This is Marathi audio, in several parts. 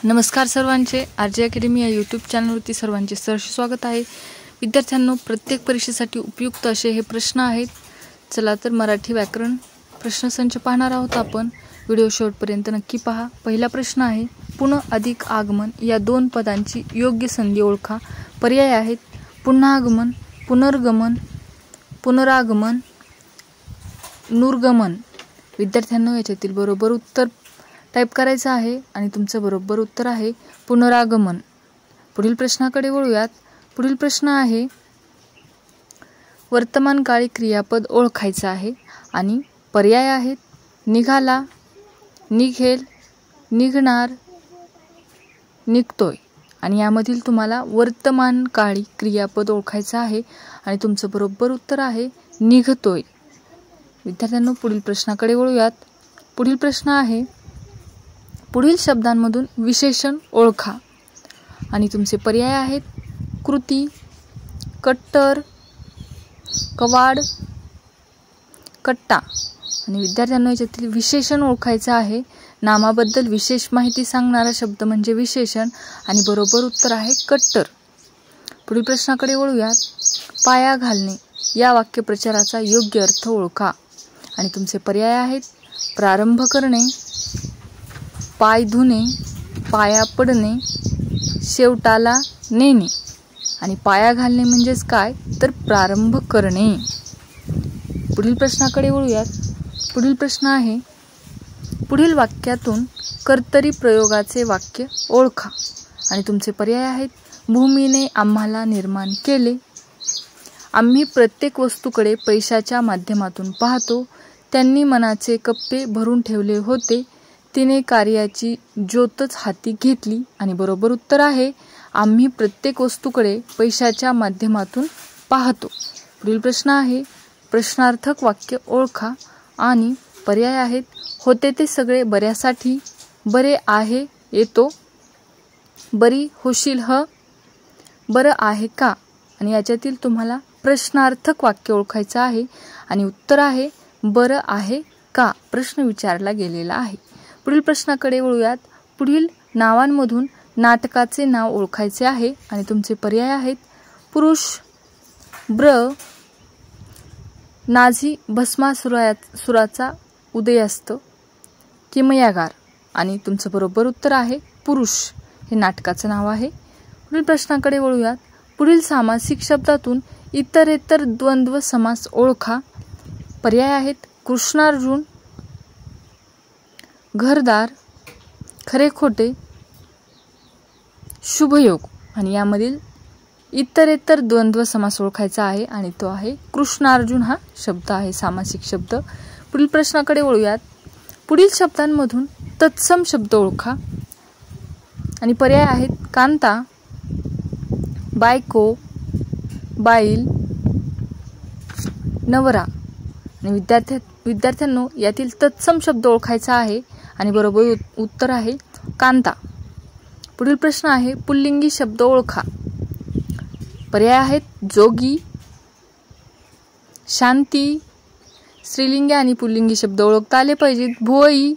नमस्कार सर्वांचे, आरजे अकॅडमी या यूट्यूब चॅनलवरती सर्वांचे सहर्ष स्वागत आहे। विद्यार्थ्यांनो, प्रत्येक परीक्षेसाठी उपयुक्त असे हे प्रश्न आहेत। चला तर मराठी व्याकरण प्रश्नसंच पाहणार आहोत आपण। व्हिडिओ शेवटपर्यंत नक्की पहा। पहिला प्रश्न आहे, पुन अधिक आगमन या दोन पदांची योग्य संधी ओळखा। पर्याय आहेत पुन्हा आगमन, पुनर्गमन, पुनरागमन, नूर्गमन। विद्यार्थ्यांनो, याच्यातील बरोबर उत्तर टाइप करायचं आहे आणि तुमचं बरोबर उत्तर आहे पुनरागमन। पुढील प्रश्नाकडे वळूयात। पुढील प्रश्न आहे, वर्तमान काळी क्रियापद ओळखायचं आहे आणि पर्याय आहेत निघाला, निघेल, निघणार, निघतोय। आणि यामधील तुम्हाला वर्तमान काळी क्रियापद ओळखायचं आहे आणि तुमचं बरोबर उत्तर आहे निघतोय। विद्यार्थ्यांनो, पुढील प्रश्नाकडे वळूयात। पुढील प्रश्न आहे, पुढील शब्दांमधून विशेषण ओळखा आणि तुमचे पर्याय आहेत कृती, कट्टर, कवाड, कट्टा। आणि विद्यार्थ्यांना याच्यातील विशेषण ओळखायचं आहे। नामाबद्दल विशेष माहिती सांगणारा शब्द म्हणजे विशेषण आणि बरोबर उत्तर आहे कट्टर। पुढील प्रश्नाकडे वळूयात। पाया घालणे या वाक्यप्रचाराचा योग्य अर्थ ओळखा आणि तुमचे पर्याय आहेत प्रारंभ करणे, पाय धुणे, पाया पडणे, शेवटाला नेणे। आणि पाया घालणे म्हणजेच काय तर प्रारंभ करणे। पुढील प्रश्नाकडे वळूयात। पुढील प्रश्न आहे, पुढील वाक्यातून कर्तरी प्रयोगाचे वाक्य ओळखा आणि तुमचे पर्याय आहेत भूमीने आम्हाला निर्माण केले, आम्ही प्रत्येक वस्तूकडे पैशाच्या माध्यमातून पाहतो, त्यांनी मनाचे कप्पे भरून ठेवले होते, तिने कार्याची ज्योतच हाती घेतली। आणि बरोबर उत्तर आहे आम्ही प्रत्येक वस्तूकडे पैशाच्या माध्यमातून पाहतो। पुढील प्रश्न आहे, प्रश्नार्थक वाक्य ओळखा आणि पर्याय आहेत होते ते सगळे बऱ्यासाठी, बरे आहे येतो, बरी होशील ह, बरं आहे का। आणि याच्यातील तुम्हाला प्रश्नार्थक वाक्य ओळखायचं आहे आणि उत्तर आहे बरं आहे का, प्रश्न विचारला गेलेला आहे। पुढील प्रश्नाकडे वळूयात। पुढील नावांमधून नाटकाचे नाव ओळखायचे आहे आणि तुमचे पर्याय आहेत पुरुष, ब्र, नाझी भस्मासुराचा उदयास्त, किमयागार। आणि तुमचं बरोबर उत्तर आहे पुरुष हे नाटकाचं नाव आहे। पुढील प्रश्नाकडे वळूयात। पुढील सामासिक शब्दातून इतरेतर द्वंद्व समास ओळखा। पर्याय आहेत कृष्णार्जुन, घरदार, खरे खोटे, शुभयोग। आणि यामधील इतरेतर द्वंद्व समास ओळखायचा आहे आणि तो आहे कृष्णार्जुन हा शब्द आहे सामासिक शब्द। पुढील प्रश्नाकडे वळूयात। पुढील शब्दांमधून तत्सम शब्द ओळखा आणि पर्याय आहेत कांता, बायको, बाईल, नवरा। आणि विद्यार्थ्यांनो, यातील तत्सम शब्द ओळखायचा आहे आणि बरोबर उत्तर आहे कांता। पुढील प्रश्न आहे, पुल्लिंगी शब्द ओळखा। पर्याय आहेत जोगी, शांती। स्त्रीलिंगी आणि पुल्लिंगी शब्द ओळखता आले पाहिजेत। भुवई,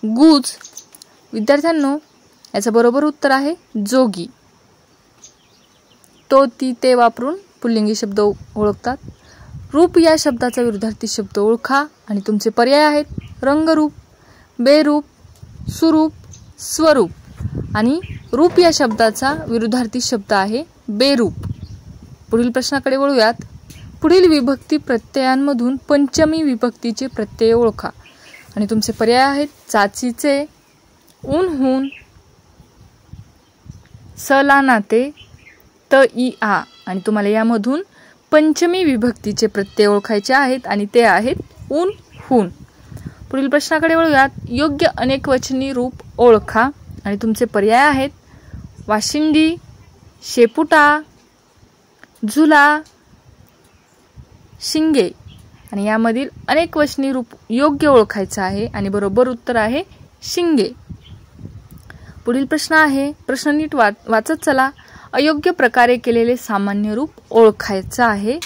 गुज। विद्यार्थ्यांनो, याचं बरोबर उत्तर आहे जोगी। तो, ती, ते वापरून पुल्लिंगी शब्द ओळखतात। रूप या शब्दाचा विरुद्धार्थी शब्द ओळखा आणि तुमचे पर्याय आहेत रंगरूप, बेरूप, सुरूप, स्वरूप। आणि रूप या शब्दाचा विरुद्धार्थी शब्द आहे बेरूप। पुढील प्रश्नाकडे वळूयात। पुढील विभक्ती प्रत्ययांमधून पंचमी विभक्तीचे प्रत्यय ओळखा आणि तुमचे पर्याय आहेत चाचीचे, ऊनहून, सलानाते, त इ आ। आणि तुम्हाला यामधून पंचमी विभक्तीचे प्रत्यय ओळखायचे आहेत आणि ते आहेत ऊन, हून। पुढील प्रश्नाकडे वळूयात। योग्य अनेकवचनी रूप ओळखा आणि तुमचे पर्याय आहेत वाशिंडी, शेपुटा, झुला, शिंगे। आणि यामधील अनेकवचनी रूप योग्य ओळखायचं आहे आणि बरोबर उत्तर आहे शिंगे। पुढील प्रश्न आहे, प्रश्न नीट वाचत चला। अयोग्य प्रकारे केलेले सामान्य रूप ओळखायचं आहे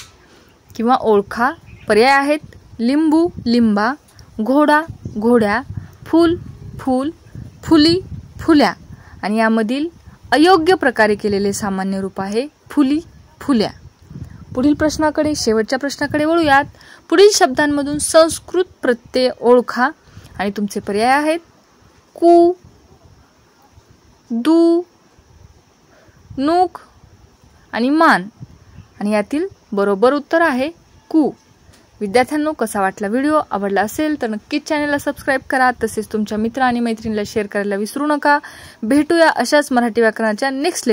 किंवा ओळखा। पर्याय आहेत लिंबू, लिंबा, घोडा, घोड्या, फूल, फूल, फुली, फुल्या। आणि यामधील अयोग्य प्रकारे केलेले सामान्य रूप आहे फुली, फुल्या. पुढील प्रश्नाकडे, शेवटच्या प्रश्नाकडे वळूयात. पुढील शब्दांमधून संस्कृत प्रत्यय ओळखा आणि तुमचे पर्याय आहेत कु, दू, नुक आणि मान. आणि यातील बरोबर उत्तर आहे कु. विद्यार्थ्यांनो, कसा वाटला व्हिडिओ? आवडला असेल तर नक्कीच चॅनलला सबस्क्राईब करा. तसेच तुमच्या मित्र आणि मैत्रिणीला शेअर करायला विसरू नका. भेटूया अशाच मराठी व्याकरणाच्या नेक्स्ट